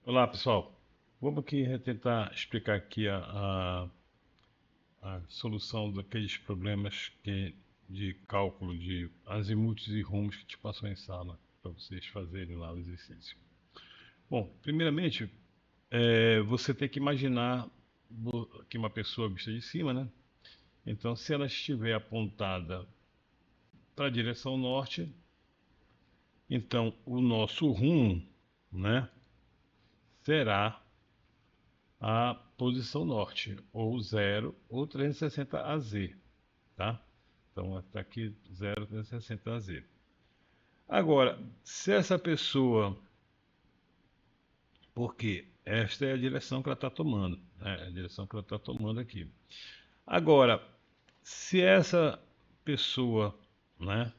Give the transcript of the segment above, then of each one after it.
Olá, pessoal. Vamos aqui tentar explicar aqui a solução daqueles problemas de cálculo de azimuts e rumos que te passam em sala para vocês fazerem lá o exercício. Bom, primeiramente, você tem que imaginar que uma pessoa vista de cima, né? Então, se ela estiver apontada para a direção norte, então o nosso rumo, né, será a posição norte, ou 0 ou 360 AZ, tá? Então está aqui 0, 360 AZ. Agora, se essa pessoa, porque esta é a direção que ela está tomando, né? É a direção que ela está tomando aqui. Agora, se essa pessoa, né?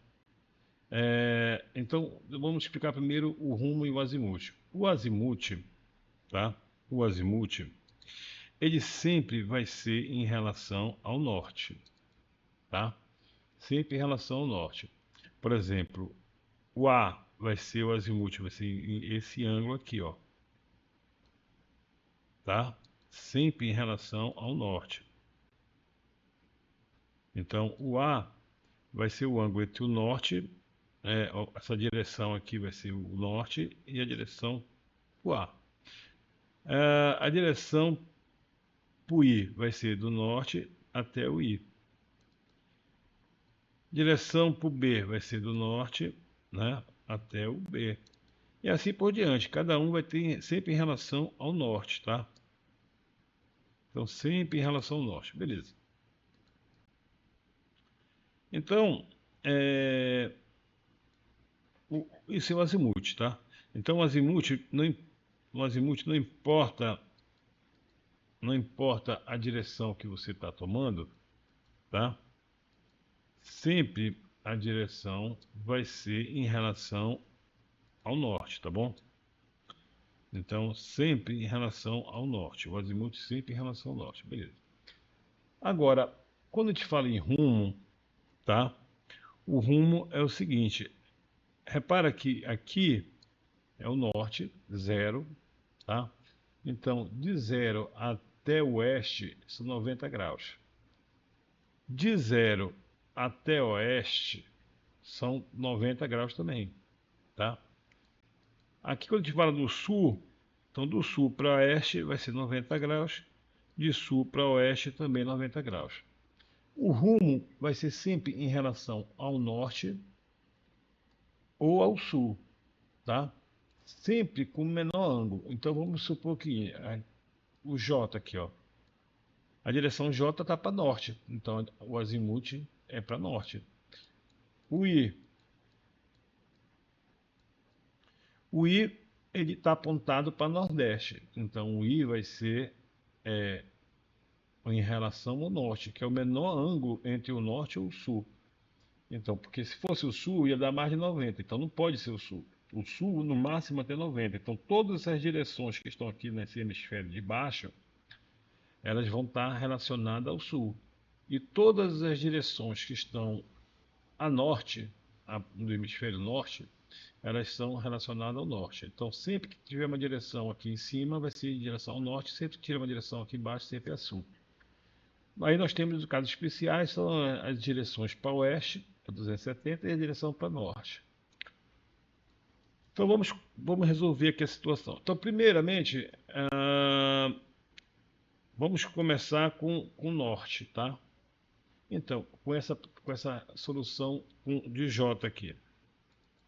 Então, vamos explicar primeiro o rumo e o azimuth. O azimuth, tá? O azimuth, ele sempre vai ser em relação ao norte, tá? Sempre em relação ao norte. Por exemplo, o A vai ser o azimuth, vai ser esse ângulo aqui, ó, tá? Sempre em relação ao norte. Então, o A vai ser o ângulo entre o norte, essa direção aqui vai ser o norte e a direção o A. A direção para o I vai ser do norte até o I. Direção para o B vai ser do norte, né, até o B. E assim por diante. Cada um vai ter sempre em relação ao norte, tá? Então, sempre em relação ao norte. Beleza. Então, é, isso é o azimuth, tá? Então, o azimuth não importa a direção que você está tomando, tá? Sempre a direção vai ser em relação ao norte, tá bom? Então, sempre em relação ao norte. O azimuth sempre em relação ao norte. Beleza. Agora, quando a gente fala em rumo, tá? O rumo é o seguinte. Repara que aqui é o norte, 0, tá? Então, de 0 até o oeste são 90 graus. De 0 até o oeste são 90 graus também, tá? Aqui quando a gente fala do sul, então do sul para oeste vai ser 90 graus, de sul para oeste também 90 graus. O rumo vai ser sempre em relação ao norte ou ao sul, tá? Sempre com menor ângulo. Então vamos supor que o J aqui, ó, a direção J está para norte, então o azimuth é para norte. O I, o I ele está apontado para nordeste, então o I vai ser em relação ao norte, que é o menor ângulo entre o norte e o sul. Então, porque se fosse o sul, ia dar mais de 90. Então, não pode ser o sul. O sul, no máximo, até 90. Então, todas essas direções que estão aqui nesse hemisfério de baixo, elas vão estar relacionadas ao sul. E todas as direções que estão a norte, no hemisfério norte, elas são relacionadas ao norte. Então, sempre que tiver uma direção aqui em cima, vai ser em direção ao norte. Sempre que tiver uma direção aqui embaixo, sempre é a sul. Aí nós temos os casos especiais, são as direções para oeste, para 270, e a direção para norte. Então vamos resolver aqui a situação. Então, primeiramente, vamos começar com o norte, tá? Então, com essa solução de J aqui,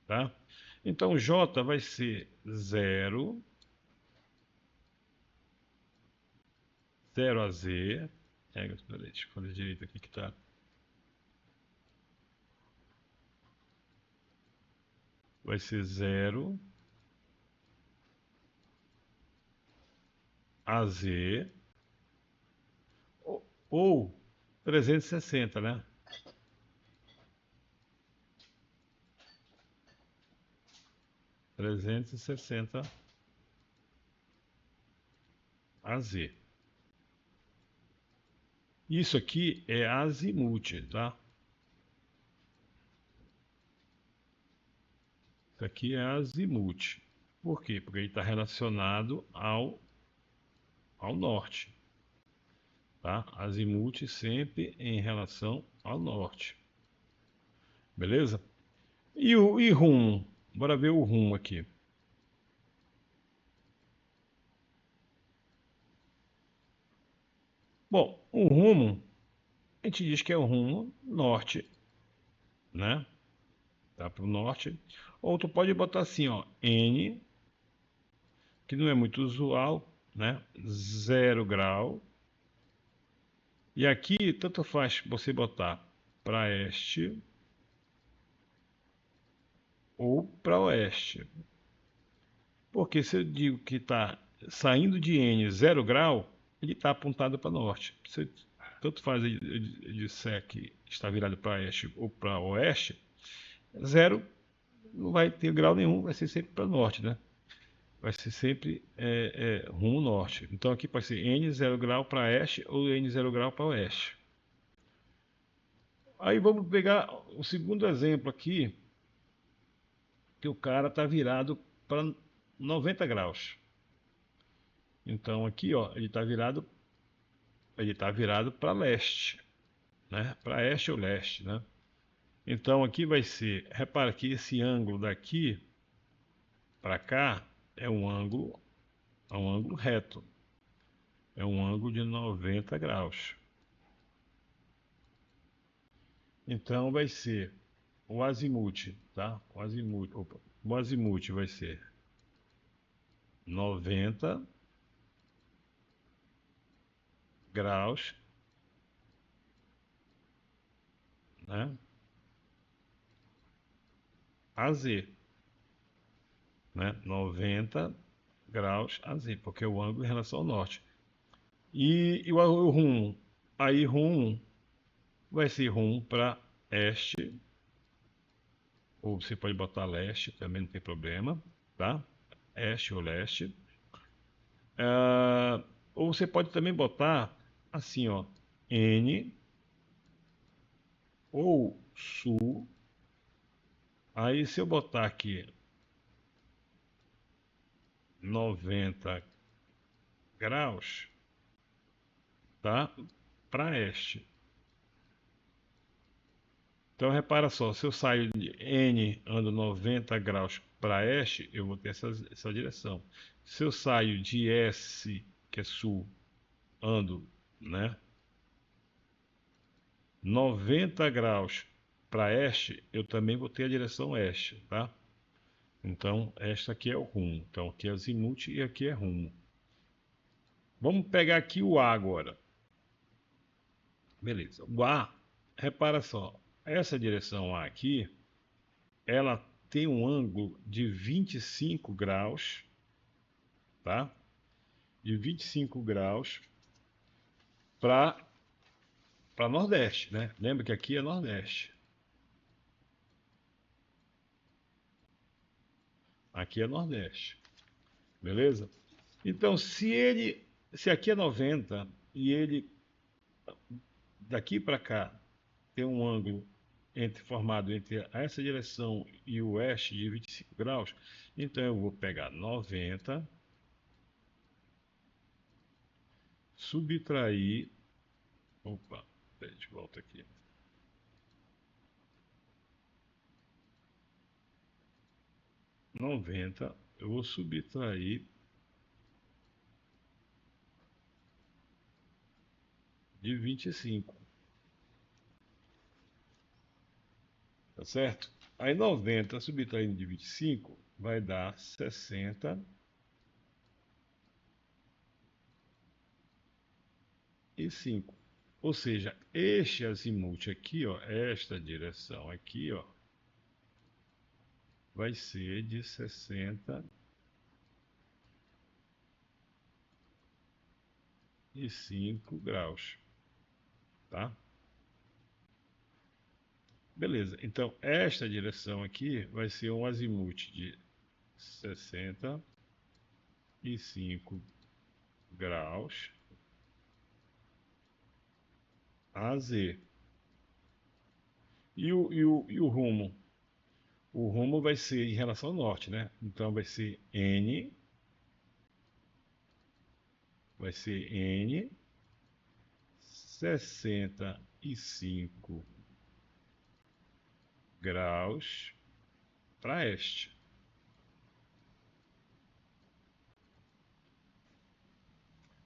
tá? Então, J vai ser 0, 0 a Z. Deixa eu fazer direito aqui que tá. Vai ser 0 a Z ou 360, né? 360 a Z. Isso aqui é azimuth, tá? Isso aqui é azimuth. Por quê? Porque ele está relacionado ao norte, tá? Azimuth sempre em relação ao norte, beleza? E rumo? Bora ver o rumo aqui. Bom, o rumo, a gente diz que é o rumo norte, né? Tá para o norte. Ou tu pode botar assim, ó, N, que não é muito usual, né? 0 grau. E aqui, tanto faz você botar para este ou para oeste. Porque se eu digo que está saindo de N 0 grau, ele está apontado para norte. Se tanto faz eu disser que está virado para este ou para oeste, zero não vai ter grau nenhum, vai ser sempre para norte, né? Vai ser sempre rumo norte. Então aqui pode ser N 0 grau para este ou N 0 grau para oeste. Aí vamos pegar o segundo exemplo aqui, que o cara está virado para 90 graus. Então aqui, ó, ele tá virado para leste, né? Para este ou leste, né? Então aqui vai ser, repara que esse ângulo daqui para cá é um ângulo reto, é um ângulo de 90 graus. Então vai ser o azimuth, tá? O azimuth vai ser 90 graus, né? AZ, né? 90 graus AZ, porque é o ângulo em relação ao norte. E o rumo? Aí rumo vai ser rumo para este, ou você pode botar leste, também não tem problema, tá? Este ou leste. Ou você pode também botar assim, ó, N ou sul. Aí se eu botar aqui 90 graus, tá? Para este. Então repara só, se eu saio de N, ando 90 graus para este, eu vou ter essa direção. Se eu saio de S, que é sul, ando, né, 90 graus para este, eu também vou ter a direção oeste, tá? Então, esta aqui é o rumo. Então, aqui é azimuth e aqui é rumo. Vamos pegar aqui o A agora. Beleza. O A, repara só, essa direção A aqui, ela tem um ângulo de 25 graus, tá? De 25 graus para Nordeste, né? Lembra que aqui é Nordeste. Aqui é Nordeste. Beleza? Então, se aqui é 90 e ele daqui para cá tem um ângulo formado entre essa direção e o oeste de 25 graus, então eu vou pegar 90, subtrair, opa, de volta aqui, 90, eu vou subtrair de 25, tá certo? Aí 90 subtraindo de 25 vai dar 65. Ou seja, este azimuth aqui, ó, esta direção aqui, ó, vai ser de 65 graus, tá? Beleza, então esta direção aqui vai ser um azimuth de 65 graus AZ. E o rumo? O rumo vai ser em relação ao norte, né? Então vai ser N 65 graus para este.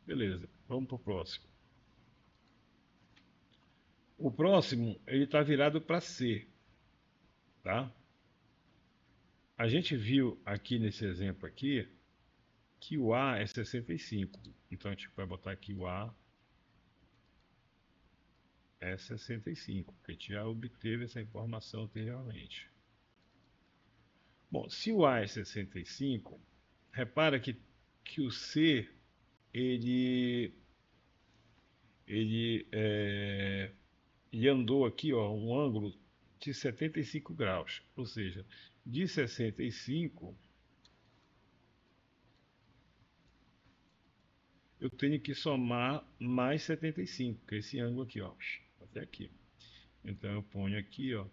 Beleza, vamos para o próximo. O próximo, ele está virado para C, tá? A gente viu aqui nesse exemplo aqui que o A é 65. Então a gente vai botar aqui o A é 65, porque a gente já obteve essa informação anteriormente. Bom, se o A é 65, repara que o C ele, ele andou aqui, ó, um ângulo de 75 graus, ou seja, de 65 eu tenho que somar mais 75, que é esse ângulo aqui, ó, até aqui. Então eu ponho aqui, ó,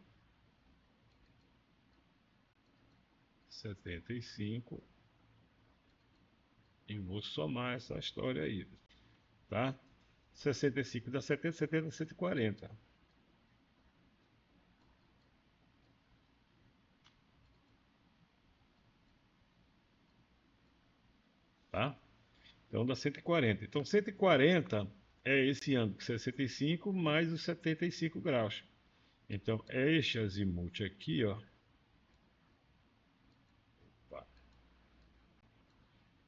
75 e vou somar essa história aí, tá? 65 dá 70, 70, 140, tá? Então dá 140. Então 140 é esse ângulo 65 mais os 75 graus. Então este azimuth aqui, ó,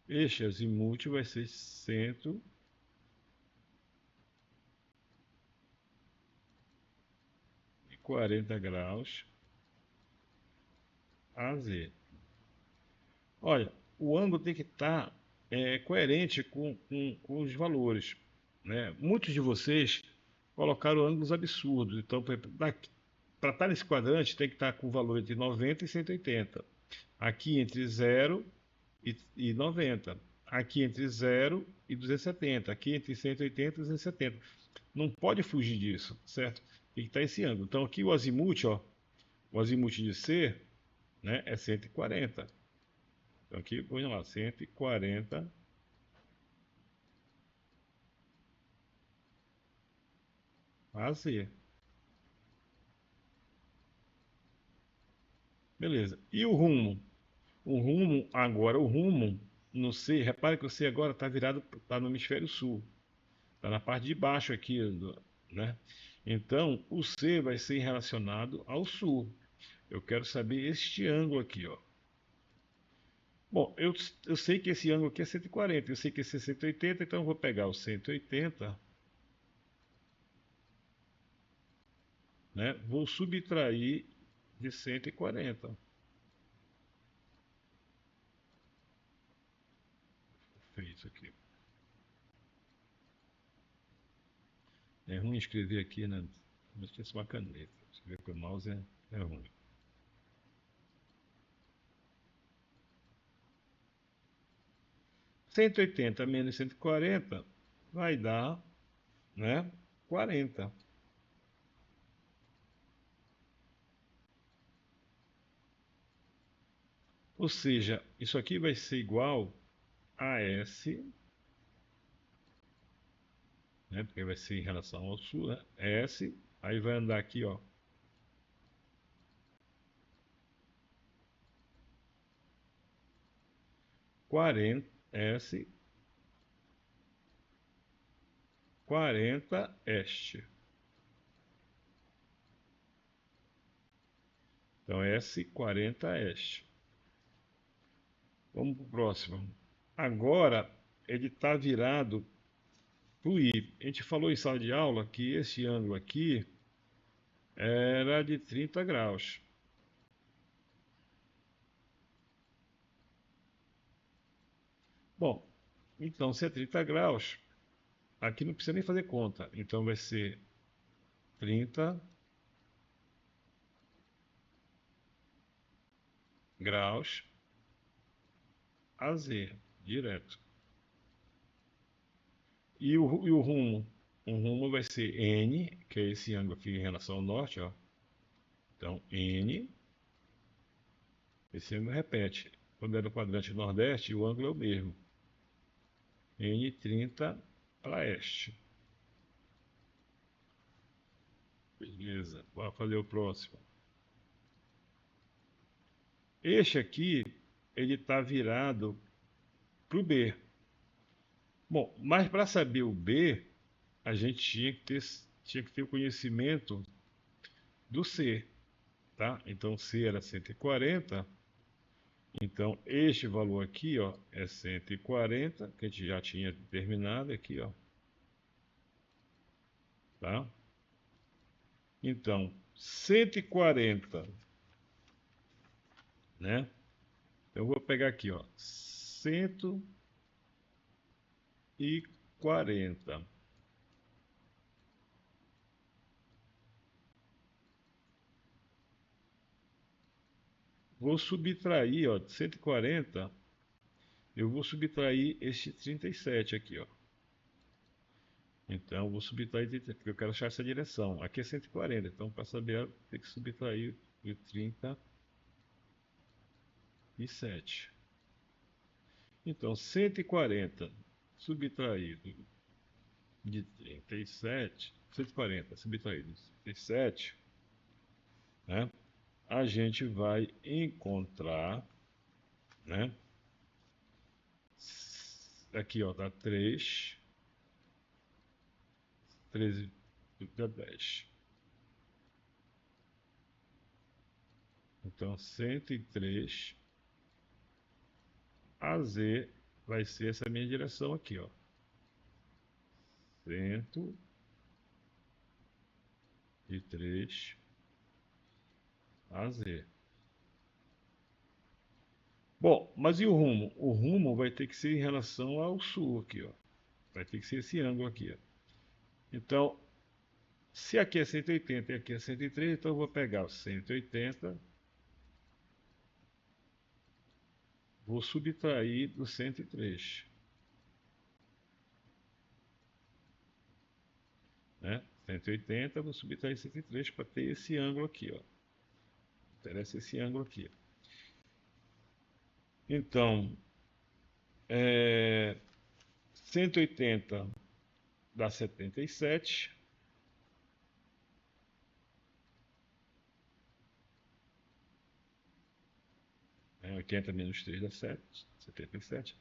este azimuth vai ser 140 graus AZ. Olha, o ângulo tem que estar coerente com os valores, né? Muitos de vocês colocaram ângulos absurdos. Então, para estar nesse quadrante, tem que estar com o valor entre 90 e 180. Aqui entre 0 e 90. Aqui entre 0 e 270. Aqui entre 180 e 270. Não pode fugir disso, certo? Tem que estar esse ângulo. Então, aqui o azimuth, ó, o azimuth de C, né, é 140. Então aqui, põe lá, 140 AZ. Beleza. E o rumo? O rumo no C, repare que o C agora está virado, está no hemisfério sul. Está na parte de baixo aqui, né? Então, o C vai ser relacionado ao sul. Eu quero saber este ângulo aqui, ó. Bom, eu sei que esse ângulo aqui é 140, eu sei que esse é 180, então eu vou pegar o 180, né? Vou subtrair de 140. Feito aqui. É ruim escrever aqui, né? Mas esqueci uma caneta. Escrever com o mouse é ruim. Cento e oitenta menos 140 vai dar, né? 40. Ou seja, isso aqui vai ser igual a S, né? Porque vai ser em relação ao sul, né? S, aí vai andar aqui, ó. 40, S, 40 este. Então, S, 40 este. Vamos para o próximo. Agora, ele está virado para o I. A gente falou em sala de aula que esse ângulo aqui era de 30 graus. Bom, então se é 30 graus, aqui não precisa nem fazer conta. Então vai ser 30 graus AZ, direto. E o rumo? O rumo vai ser N, que é esse ângulo aqui em relação ao norte, ó. Então, N Esse ângulo repete. Quando é no quadrante nordeste, o ângulo é o mesmo. N30 para este. Beleza, vamos fazer o próximo. Este aqui, ele está virado para o B. Bom, mas para saber o B, a gente tinha que ter o conhecimento do C, tá? Então, C era 140. Então, este valor aqui, ó, é 140, que a gente já tinha determinado aqui, ó. Tá? Então, 140, né? Eu vou pegar aqui, ó, 140. Vou subtrair, ó, de 140, eu vou subtrair este 37 aqui, ó. Então, eu vou subtrair, porque eu quero achar essa direção. Aqui é 140, então para saber, tem que subtrair o 37. Então, 140 subtraído de 37, 140 subtraído de 37, né? A gente vai encontrar, né? Aqui, ó, dá 3, 13 dá 10. Então, 103 AZ vai ser essa minha direção aqui, ó. 103 AZ. Bom, mas e o rumo? O rumo vai ter que ser em relação ao sul aqui, ó. Vai ter que ser esse ângulo aqui, ó. Então, se aqui é 180 e aqui é 103, então eu vou pegar o 180, vou subtrair do 103, né? 180, vou subtrair 103 para ter esse ângulo aqui, ó. Interessa esse ângulo aqui. Então, 180 dá 77. Né? 80 menos 3 dá 7, 77.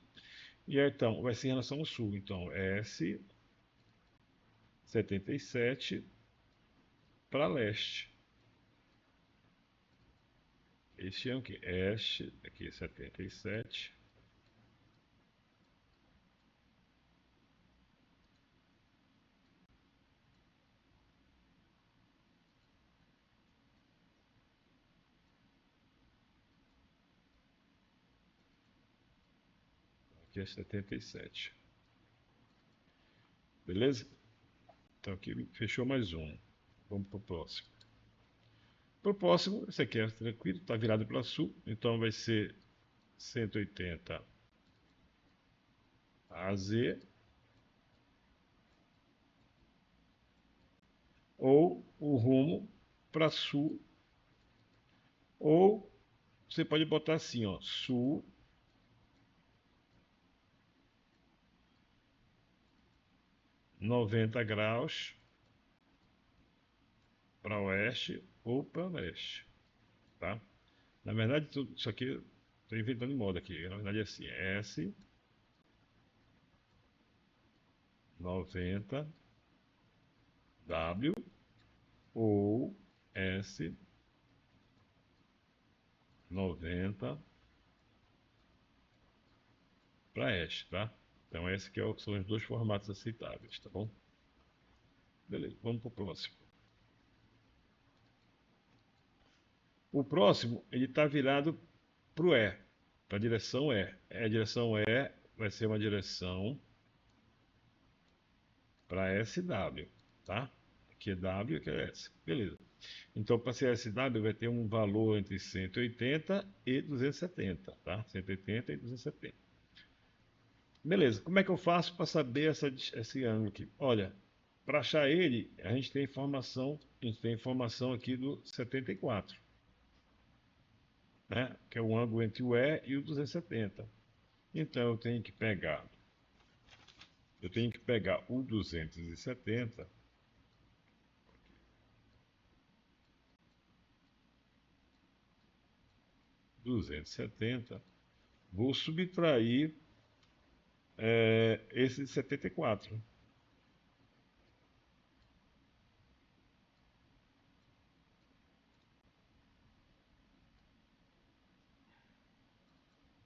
E aí, então, vai ser em relação ao sul. Então, S 77 para leste. Este é o que? Este, aqui 77. Aqui é 77. Beleza? Então aqui fechou mais um. Vamos para o próximo. Para o próximo, esse aqui é tranquilo, está virado para sul. Então vai ser 180 AZ ou o rumo para sul. Ou você pode botar assim, ó, sul 90 graus para oeste ou para leste, tá? Na verdade, isso aqui estou inventando moda aqui. Na verdade é assim, S 90 W ou S 90 para este, tá? Então esse aqui são os dois formatos aceitáveis, tá bom? Beleza, vamos para o próximo. O próximo, ele está virado para o E, para a direção E. A direção E vai ser uma direção para SW, tá? Aqui é W, aqui é S. Beleza. Então, para ser SW, vai ter um valor entre 180 e 270, tá? 180 e 270. Beleza. Como é que eu faço para saber esse ângulo aqui? Olha, para achar ele, a gente tem informação aqui do 74. né? Que é o ângulo entre o E e o 270. Então eu tenho que pegar o 270, vou subtrair esse de 74,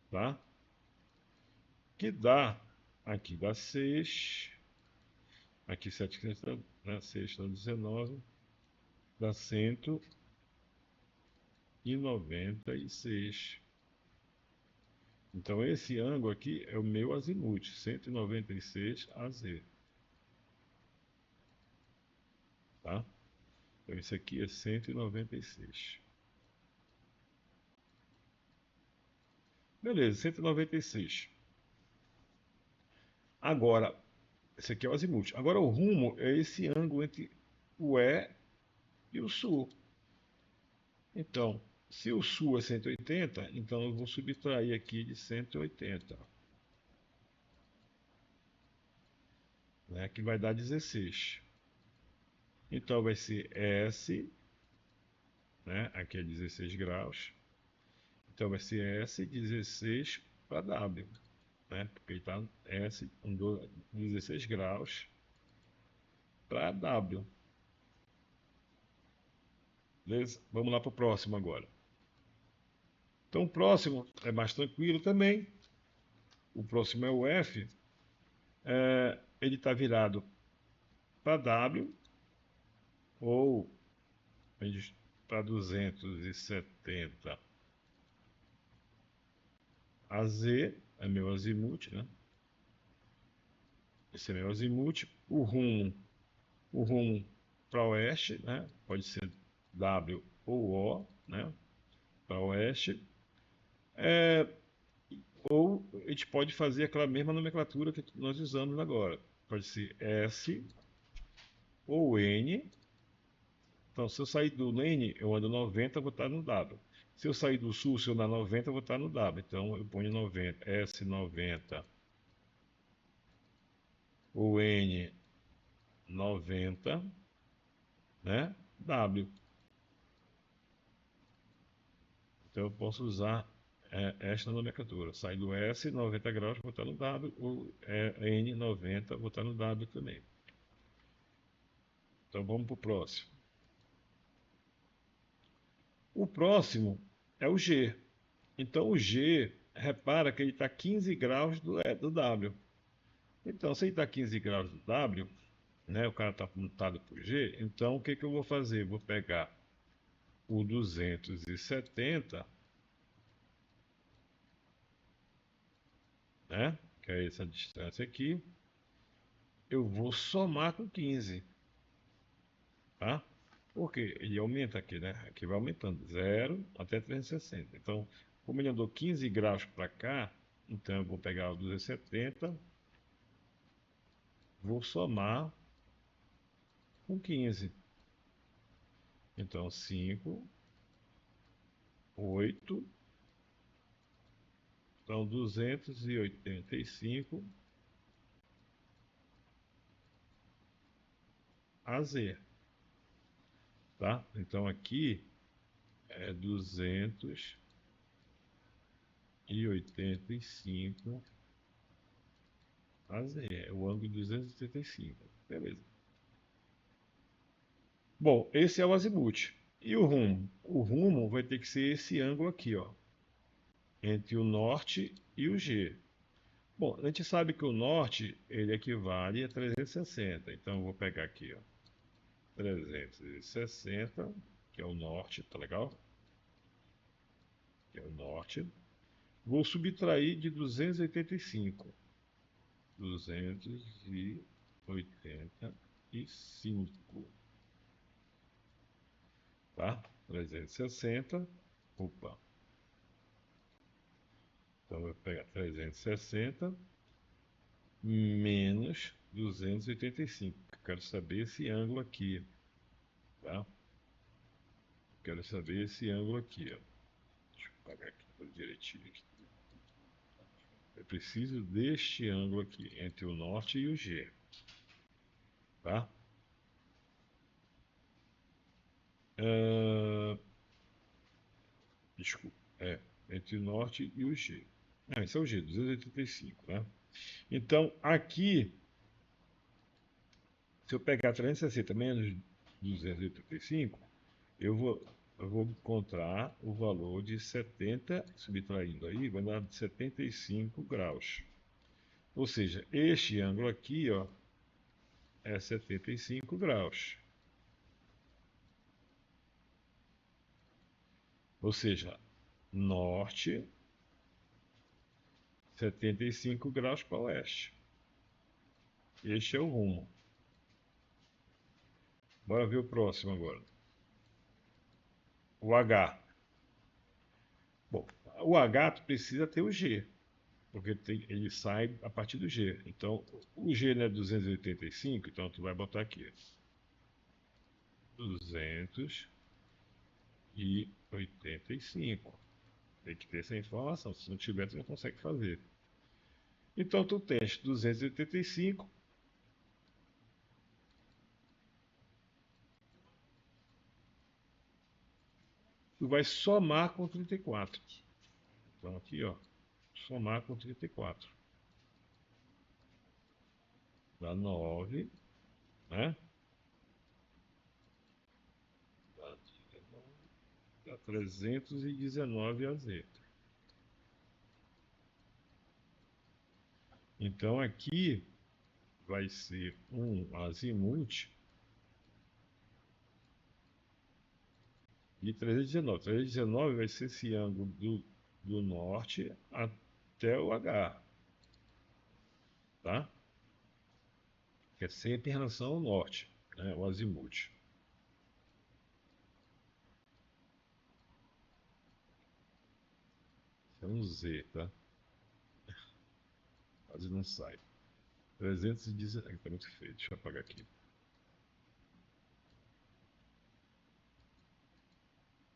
tá? Que dá, aqui dá 6, aqui 7, né? 6 dá 19, dá 196. Então esse ângulo aqui é o meu azimuth, 196 AZ, tá? Então esse aqui é 196. Beleza, 196. Agora, esse aqui é o azimuth. Agora o rumo é esse ângulo entre o E e o sul. Então, se o sul é 180, então eu vou subtrair aqui de 180, né, que vai dar 16. Então vai ser S, né, aqui é 16 graus. Então vai ser S 16 para W, né, porque ele está S 16 graus para W. Beleza? Vamos lá para o próximo agora. Então o próximo é mais tranquilo também. O próximo é o F. Ele está virado para W ou para 270 a Z, é meu azimuth, né? Esse é meu azimuth. O rumo para oeste, né? Pode ser W ou O, né? Para oeste. Ou a gente pode fazer aquela mesma nomenclatura que nós usamos agora. Pode ser S ou N. Então, se eu sair do N, eu ando 90, vou estar no W. Se eu sair do sul, se eu andar 90, eu vou estar no W. Então, eu ponho 90, S90 ou N90, né? W. Então, eu posso usar esta nomenclatura. Sair do S, 90 graus, vou estar no W, ou N90, vou estar no W também. Então, vamos para o próximo. O próximo é o G. Então, o G, repara que ele está 15 graus do W. Então, se ele está 15 graus do W, né, o cara está apontado para o G, então o que, que eu vou fazer? Vou pegar o 270, né, que é essa distância aqui, eu vou somar com 15, tá? Porque ele aumenta aqui, né? Aqui vai aumentando, 0 até 360. Então, como ele andou 15 graus para cá, então eu vou pegar o 270, vou somar com 15. Então, 5, 8, então 285 AZ, tá? Então aqui é 285 AZ, é o ângulo de 285, beleza. Bom, esse é o azimuth. E o rumo? O rumo vai ter que ser esse ângulo aqui, ó, entre o norte e o G. Bom, a gente sabe que o norte ele equivale a 360, então eu vou pegar aqui, ó, 360, que é o norte, tá legal? Que é o norte. Vou subtrair de 285. 285, tá? 360. Opa. Então, eu vou pegar 360 menos 285. Quero saber esse ângulo aqui, tá? Quero saber esse ângulo aqui, ó. Apagar aqui tudo direitinho. Eu preciso deste ângulo aqui, entre o norte e o G. Tá? Desculpa. Entre o norte e o G. Esse é o G, 285, né? Então, aqui, se eu pegar 360 menos 285, eu vou encontrar o valor de 70, subtraindo aí, vai dar 75 graus. Ou seja, este ângulo aqui, ó, é 75 graus. Ou seja, norte, 75 graus para oeste. Este é o rumo. Bora ver o próximo agora. O H. Bom, o H tu precisa ter o G, porque ele sai a partir do G. Então, o G não é 285, então tu vai botar aqui. 285. Tem que ter essa informação, se não tiver, tu não consegue fazer. Então, tu tens 285. Tu vai somar com 34. Então, aqui, ó, somar com 34. Dá 9, né? Dá 319 AZ. Então, aqui vai ser um azimuth de 319. 319 vai ser esse ângulo do norte até o H, tá? Que é sempre em relação ao norte, né? O azimuth. É um Z, tá? Quase não sai. 319, tá muito feio, deixa eu apagar aqui.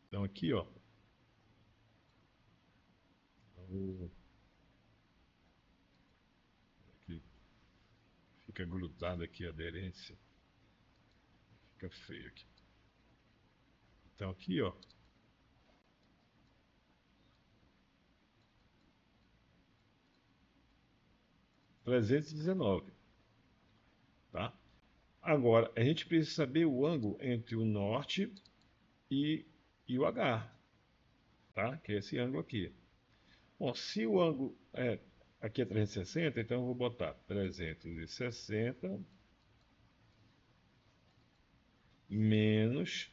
Então aqui, ó, aqui, fica grudado aqui a aderência, fica feio aqui. Então aqui, ó, 319, tá? Agora, a gente precisa saber o ângulo entre o norte e o H, tá? Que é esse ângulo aqui. Bom, se o ângulo aqui é 360, então eu vou botar 360 menos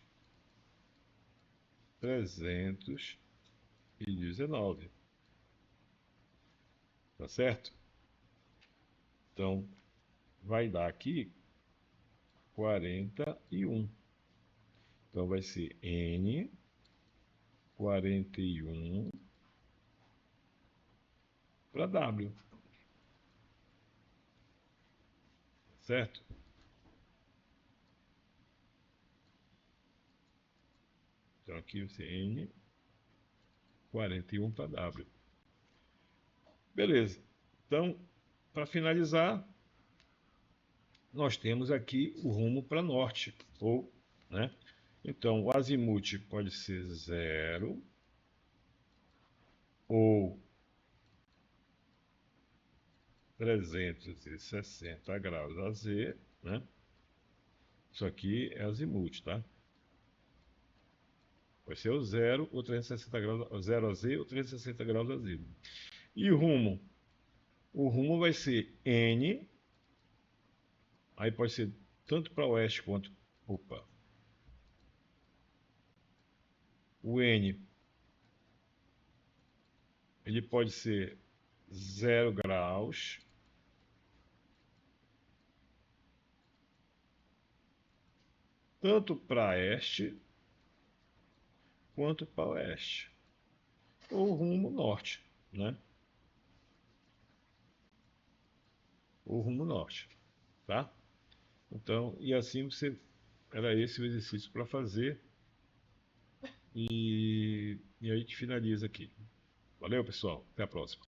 319. Tá certo? Então, vai dar aqui 41. Então, vai ser N 41 para W. Certo? Então, aqui vai ser N 41 para W. Beleza. Então, para finalizar, nós temos aqui o rumo para norte, ou, né? Então, o azimuth pode ser 0 ou 360 graus a Z, né? Isso aqui é azimuth, tá? Vai ser o 0 ou 360 graus, o 0 a Z ou 360 graus a Z. E o rumo? O rumo vai ser N, aí pode ser tanto para oeste quanto... Opa! O N, ele pode ser 0 graus, tanto para este quanto para oeste, ou rumo norte, né? Ou rumo norte, tá? Então, e assim você, era esse o exercício para fazer. e a gente finaliza aqui. Valeu, pessoal. Até a próxima.